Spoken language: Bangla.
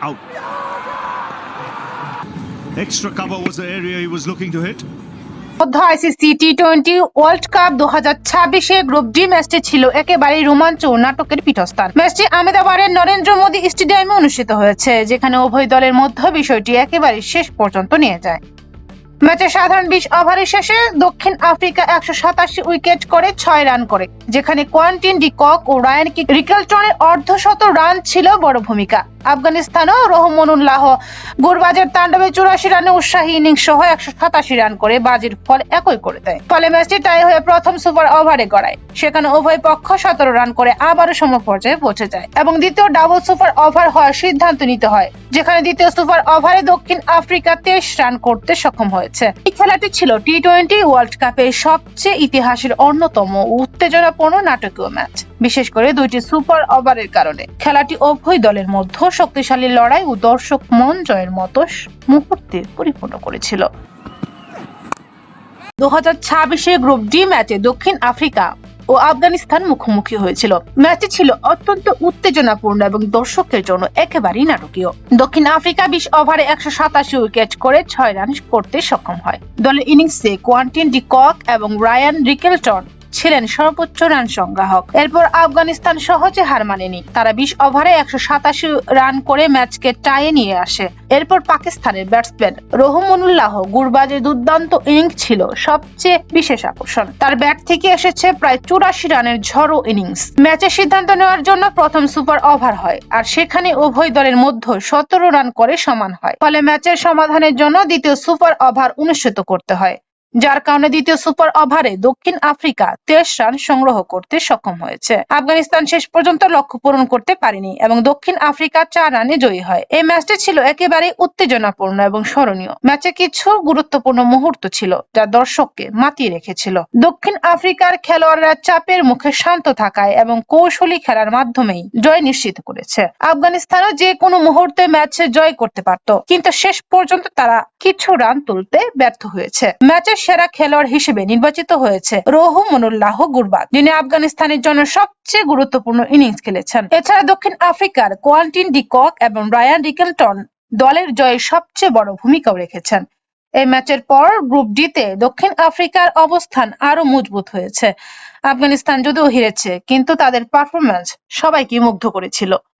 Out. Extra cover was the area he was looking to hit. ICC টি-20 ওয়ার্ল্ড কাপ 2026 গ্রুপ ডি ম্যাচটি ছিল একেবারেই রোমাঞ্চ ও নাটকের পীঠস্থান। ম্যাচটি আহমেদাবাদের নরেন্দ্র মোদী স্টেডিয়ামে অনুষ্ঠিত হয়েছে, যেখানে উভয় দলের মধ্যে বিষয়টি একেবারে শেষ পর্যন্ত নিয়ে যায়। ম্যাচের সাধারণ 20 ওভারের শেষে দক্ষিণ আফ্রিকা 187 উইকেট করে 6 রান করে, যেখানে কোয়ান্টিন ডি কক ও রায়ান রিকেলটনের অর্ধশত রান ছিল বড় ভূমিকা। আফগানিস্তানও রহমানুল্লাহ গুরবাজের তাণ্ডবে 84 রানে উৎসাহী ইনিংস সহ 187 রান করে বাজির ফল একই করে দেয়। ফলে ম্যাচটি টাই হয়ে প্রথম সুপার ওভারে গড়ায়। সেখানে উভয় পক্ষ 17 রান করে আবারও সমপর্যায়ে পৌঁছে যায় এবং দ্বিতীয় ডাবল সুপার ওভার হওয়ার সিদ্ধান্ত নিতে হয়, যেখানে দ্বিতীয় সুপার ওভারে দক্ষিণ আফ্রিকা 23 রান করতে সক্ষম হয়েছে। এই খেলাটি ছিল টি-20 ওয়ার্ল্ড কাপের সবচেয়ে ইতিহাসের অন্যতম উত্তেজনাপূর্ণ নাটকীয় ম্যাচ, বিশেষ করে দুইটি সুপার ওভারের কারণে। খেলাটি উভয় দলের মধ্যে শক্তিশালী লড়াই ও দর্শক মন জয়ের মতো মুহূর্তে পরিপূর্ণ করেছিল। 2026 গ্রুপ ডি ম্যাচে দক্ষিণ আফ্রিকা ও আফগানিস্তান মুখোমুখি হয়েছিল। ম্যাচটি ছিল অত্যন্ত উত্তেজনাপূর্ণ এবং দর্শকের জন্য একেবারেই নাটকীয়। দক্ষিণ আফ্রিকা 20 ওভারে 187 উইকেট করে 6 রান করতে সক্ষম হয়। দলের ইনিংসে কোয়ান্টিন ডি কক এবং রায়ান রিকেলটন ছিলেন সর্বোচ্চ রান সংগ্রাহক। এরপর আফগানিস্তান সহজে হার মানেনি। তারা 20 ওভারে 187 রান করে ম্যাচকে টাইয়ে নিয়ে আসে। এরপর পাকিস্তানের ব্যাটসম্যান রহমানুল্লাহ গুরবাজের দুর্দান্ত ইনিংস ছিল সবচেয়ে বিশেষ আকর্ষণ। তার ব্যাট থেকে এসেছে প্রায় 84 রানের ঝড়ো ইনিংস। ম্যাচের সিদ্ধান্ত নেওয়ার জন্য প্রথম সুপার ওভার হয়, আর সেখানে উভয় দলের মধ্যে 17 রান করে সমান হয়। ফলে ম্যাচের সমাধানের জন্য দ্বিতীয় সুপার ওভার অনুষ্ঠিত করতে হয়, যার কারণে দ্বিতীয় সুপার ওভারে দক্ষিণ আফ্রিকা 23 রান সংগ্রহ করতে সক্ষম হয়েছে। আফগানিস্তান শেষ পর্যন্ত লক্ষ্য পূরণ করতে পারেনি এবং দক্ষিণ আফ্রিকা 4 রানে জয়ী হয়। এই ম্যাচটি ছিল একেবারে উত্তেজনাপূর্ণ এবং স্মরণীয়। ম্যাচে কিছু গুরুত্বপূর্ণ মুহূর্ত ছিল যা দর্শককে মাতিয়ে রেখেছিল। দক্ষিণ আফ্রিকার খেলোয়াড়রা চাপের মুখে শান্ত থাকায় এবং কৌশলী খেলার মাধ্যমেই জয় নিশ্চিত করেছে। আফগানিস্তানও যে কোনো মুহূর্তে ম্যাচে জয় করতে পারত, কিন্তু শেষ পর্যন্ত তারা কিছু রান তুলতে ব্যর্থ হয়েছে। ম্যাচের সেরা খেলোয়াড় হিসেবে নির্বাচিত হয়েছে রহমানুল্লাহ গুরবাজ, যিনি আফগানিস্তানের জন্য সবচেয়ে গুরুত্বপূর্ণ ইনিংস খেলেছেন। এছাড়া দক্ষিণ আফ্রিকার কোয়ান্টিন ডি কক এবং রায়ান রিকেলটন দলের জয়ে সবচেয়ে বড় ভূমিকাও রেখেছেন। এই ম্যাচের পর গ্রুপ ডিতে দক্ষিণ আফ্রিকার অবস্থান আরো মজবুত হয়েছে। আফগানিস্তান যদিও হেরেছে, কিন্তু তাদের পারফরম্যান্স সবাইকে মুগ্ধ করেছিল।